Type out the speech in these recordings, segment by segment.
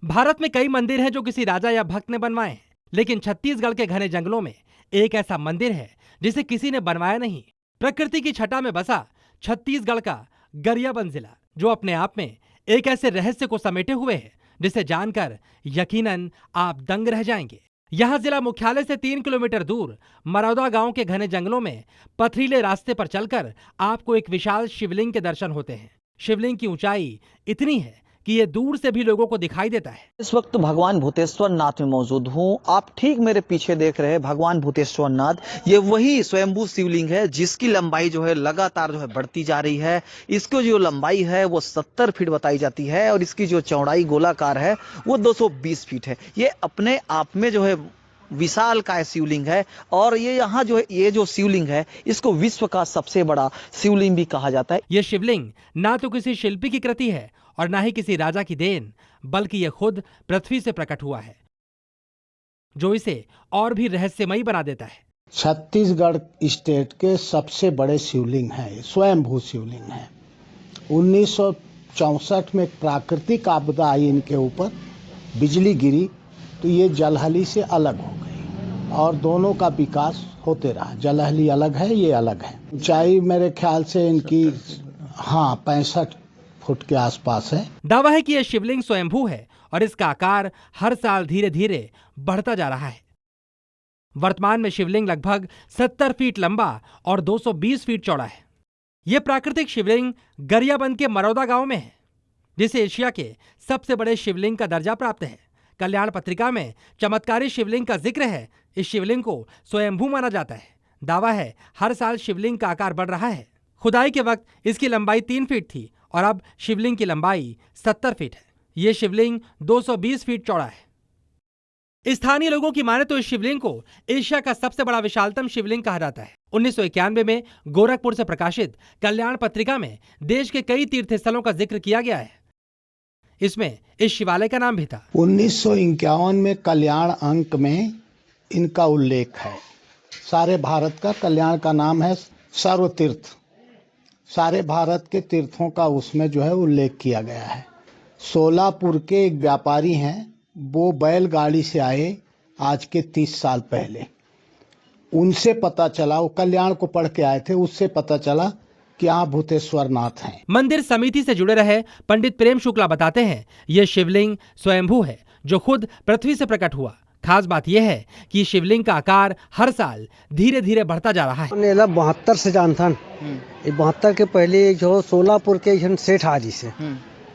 भारत में कई मंदिर हैं जो किसी राजा या भक्त ने बनवाए हैं, लेकिन छत्तीसगढ़ के घने जंगलों में एक ऐसा मंदिर है जिसे किसी ने बनवाया नहीं। प्रकृति की छटा में बसा छत्तीसगढ़ का गरियाबंद जिला, जो अपने आप में एक ऐसे रहस्य को समेटे हुए है जिसे जानकर यकीनन आप दंग रह जाएंगे। यहाँ जिला मुख्यालय से 3 किलोमीटर दूर मरौदा गांव के घने जंगलों में पथरीले रास्ते पर चलकर आपको एक विशाल शिवलिंग के दर्शन होते हैं। शिवलिंग की ऊंचाई इतनी है कि ये दूर से भी लोगों को दिखाई देता है। इस वक्त भगवान भूतेश्वर नाथ में मौजूद हूँ। आप ठीक मेरे पीछे देख रहे हैं भगवान भूतेश्वर नाथ। ये वही स्वयंभू शिवलिंग है जिसकी लंबाई जो है लगातार बढ़ती जा रही है। इसकी जो लंबाई है वो 70 फीट बताई जाती है और इसकी जो चौड़ाई गोलाकार है वो 220 फीट है। ये अपने आप में जो है विशाल काय शिवलिंग है और ये यहाँ जो है ये जो शिवलिंग है इसको विश्व का सबसे बड़ा शिवलिंग भी कहा जाता है। ये शिवलिंग ना तो किसी शिल्पी की कृति है और ना ही किसी राजा की देन, बल्कि यह खुद पृथ्वी से प्रकट हुआ है, जो इसे और भी रहस्यमयी बना देता है। छत्तीसगढ़ स्टेट के सबसे बड़े शिवलिंग है, स्वयंभू शिवलिंग है। 1964 में प्राकृतिक आपदा आई इनके ऊपर, बिजली गिरी तो ये जलहली से अलग हो गई और दोनों का विकास होते रहा। जलहली अलग है, ये अलग है। ऊंचाई मेरे ख्याल से इनकी 65 फुट के आसपास है। दावा है कि यह शिवलिंग स्वयंभू है और इसका आकार हर साल धीरे धीरे बढ़ता जा रहा है। वर्तमान में शिवलिंग लगभग 70 फीट लंबा और 220 फीट चौड़ा है। यह प्राकृतिक शिवलिंग गरियाबंद के मरौदा गांव में है, जिसे एशिया के सबसे बड़े शिवलिंग का दर्जा प्राप्त है। कल्याण पत्रिका में चमत्कारी शिवलिंग का जिक्र है। इस शिवलिंग को स्वयंभू माना जाता है। दावा है हर साल शिवलिंग का आकार बढ़ रहा है। खुदाई के वक्त इसकी लंबाई 3 फीट थी और अब शिवलिंग की लंबाई 70 फीट है। यह शिवलिंग 220 फीट चौड़ा है। स्थानीय लोगों की माने तो इस शिवलिंग को एशिया का सबसे बड़ा विशालतम शिवलिंग कहा जाता है। 1991 में गोरखपुर से प्रकाशित कल्याण पत्रिका में देश के कई तीर्थ स्थलों का जिक्र किया गया है। इसमें इस शिवालय का नाम भी था। 1951 में कल्याण अंक में इनका उल्लेख है। सारे भारत का कल्याण का नाम है सर्वतीर्थ। सारे भारत के तीर्थों का उसमें जो है उल्लेख किया गया है। सोलापुर के एक व्यापारी हैं, वो बैलगाड़ी से आए आज के 30 साल पहले। उनसे पता चला, वो कल्याण को पढ़ के आए थे, उससे पता चला कि यहाँ भूतेश्वर नाथ हैं। मंदिर समिति से जुड़े रहे पंडित प्रेम शुक्ला बताते हैं यह शिवलिंग स्वयंभू है, जो खुद पृथ्वी से प्रकट हुआ। खास बात यह है कि शिवलिंग का आकार हर साल धीरे धीरे बढ़ता जा रहा है। 72 से जानता 72 के पहले जो सोलापुर के सेठ हाजी से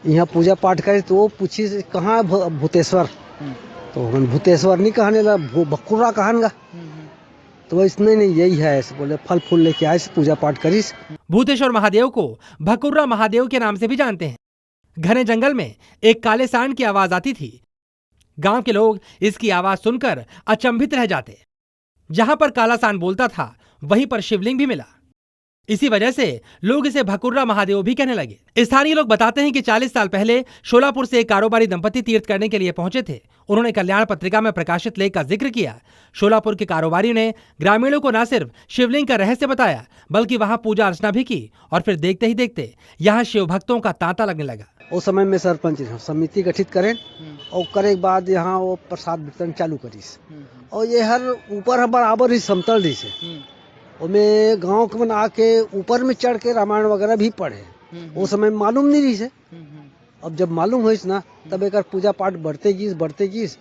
यहाँ पूजा पाठ करे तो वो पूछी कहाँ भूतेश्वर, तो हम भूतेश्वर नहीं कहने लगा, भकुर्रा कहनगा। तो इसने नहीं यही है, बोले फल फूल लेके आए, पूजा पाठ करीस। भूतेश्वर महादेव को भकुर्रा महादेव के नाम से भी जानते हैं। घने जंगल में एक काले सांड की आवाज आती थी। गांव के लोग इसकी आवाज सुनकर अचंभित रह जाते। जहां पर काला सांड बोलता था वहीं पर शिवलिंग भी मिला। इसी वजह से लोग इसे भकुर्रा महादेव भी कहने लगे। स्थानीय लोग बताते हैं कि 40 साल पहले शोलापुर से एक कारोबारी दंपति तीर्थ करने के लिए पहुंचे थे। उन्होंने कल्याण पत्रिका में प्रकाशित लेख का जिक्र किया। शोलापुर के कारोबारी ने ग्रामीणों को न सिर्फ शिवलिंग का रहस्य बताया, बल्कि वहां पूजा अर्चना भी की और फिर देखते ही देखते यहाँ शिव भक्तों का तांता लगने लगा। उस समय में सरपंच समिति गठित करें और करे के बाद यहाँ वो प्रसाद वितरण चालू करीस और ये हर ऊपर बराबर ही समतल रही से में गांव के बना के ऊपर में चढ़ के रामायण वगैरह भी पढ़े। वो समय मालूम नहीं रही से, अब जब मालूम हुई ना तब एक पूजा पाठ बढ़ते गीस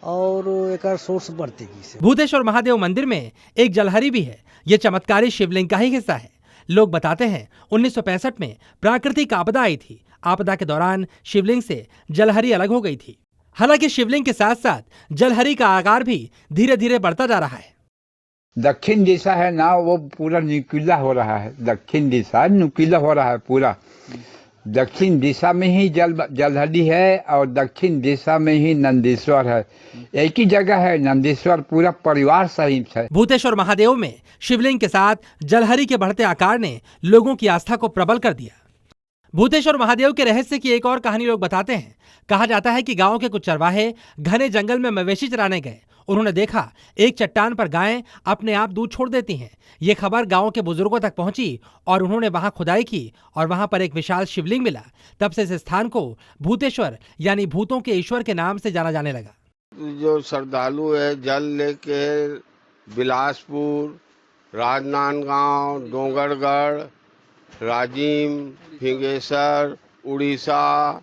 और एक सोर्स बढ़ते गीस। भूतेश्वर महादेव मंदिर में एक जलहरी भी है। ये चमत्कारी शिवलिंग का ही हिस्सा है। लोग बताते हैं 1965 में प्राकृतिक आपदा आई थी। आपदा के दौरान शिवलिंग से जलहरी अलग हो गई थी। हालांकि शिवलिंग के साथ साथ जलहरी का आकार भी धीरे धीरे बढ़ता जा रहा है। दक्षिण दिशा है ना, वो पूरा नुकीला हो रहा है। दक्षिण दिशा नुकीला हो रहा है पूरा। दक्षिण दिशा में ही जलहरी है और दक्षिण दिशा में ही नंदीश्वर है। एक ही जगह है नंदीश्वर, पूरा परिवार सहित है। भूतेश्वर महादेव में शिवलिंग के साथ जलहरी के बढ़ते आकार ने लोगों की आस्था को प्रबल कर दिया। भूतेश्वर महादेव के रहस्य की एक और कहानी लोग बताते हैं। कहा जाता है कि गांव के कुछ चरवाहे घने जंगल में मवेशी चराने गए। उन्होंने देखा एक चट्टान पर गायें अपने आप दूध छोड़ देती हैं। ये खबर गांव के बुजुर्गों तक पहुंची और उन्होंने वहां खुदाई की और वहां पर एक विशाल शिवलिंग मिला। तब से इस स्थान को भूतेश्वर यानी भूतों के ईश्वर के नाम से जाना जाने लगा। जो श्रद्धालु है जल लेके बिलासपुर, राजनांदगांव, डोंगरगढ़, राजिम, फिंगेश्वर, उड़ीसा,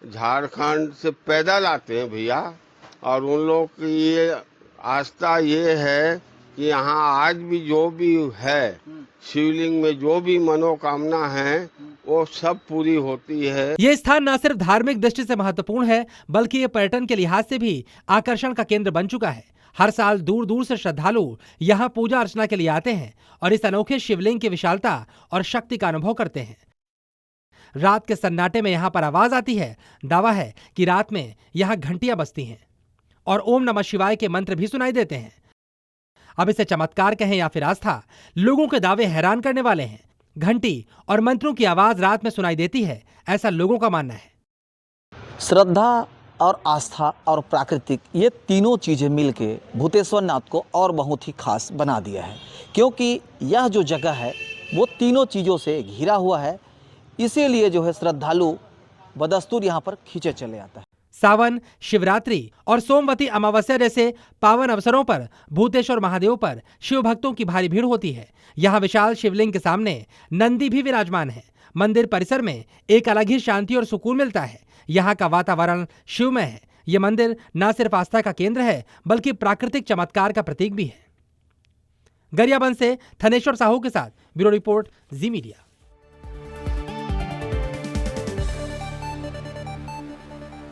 झारखंड से पैदल आते हैं भैया। और उन लोग की ये आस्था ये है कि यहाँ आज भी जो भी है शिवलिंग में जो भी मनोकामना है वो सब पूरी होती है। ये स्थान न सिर्फ धार्मिक दृष्टि से महत्वपूर्ण है बल्कि ये पर्यटन के लिहाज से भी आकर्षण का केंद्र बन चुका है। हर साल दूर दूर से श्रद्धालु यहाँ पूजा अर्चना के लिए आते हैं और इस अनोखे शिवलिंग की विशालता और शक्ति का अनुभव करते हैं। रात के सन्नाटे में यहाँ पर आवाज आती है। दावा है कि रात में यहाँ घंटियां बजती हैं और ओम नमः शिवाय के मंत्र भी सुनाई देते हैं। अब इसे चमत्कार कहें या फिर आस्था, लोगों के दावे हैरान करने वाले हैं। घंटी और मंत्रों की आवाज रात में सुनाई देती है, ऐसा लोगों का मानना है। श्रद्धा और आस्था और प्राकृतिक ये तीनों चीज़ें मिलके भूतेश्वर नाथ को और बहुत ही खास बना दिया है, क्योंकि यह जो जगह है वो तीनों चीज़ों से घिरा हुआ है। इसीलिए जो है श्रद्धालु बदस्तूर यहाँ पर खींचे चले आता है। सावन, शिवरात्रि और सोमवती अमावस्या जैसे पावन अवसरों पर भूतेश्वर महादेव पर शिव भक्तों की भारी भीड़ होती है। यहाँ विशाल शिवलिंग के सामने नंदी भी विराजमान है। मंदिर परिसर में एक अलग ही शांति और सुकून मिलता है। यहाँ का वातावरण शिवमय है। ये मंदिर न सिर्फ आस्था का केंद्र है बल्कि प्राकृतिक चमत्कार का प्रतीक भी है। गरियाबंद से थनेश्वर साहू के साथ ब्यूरो रिपोर्ट, जी मीडिया।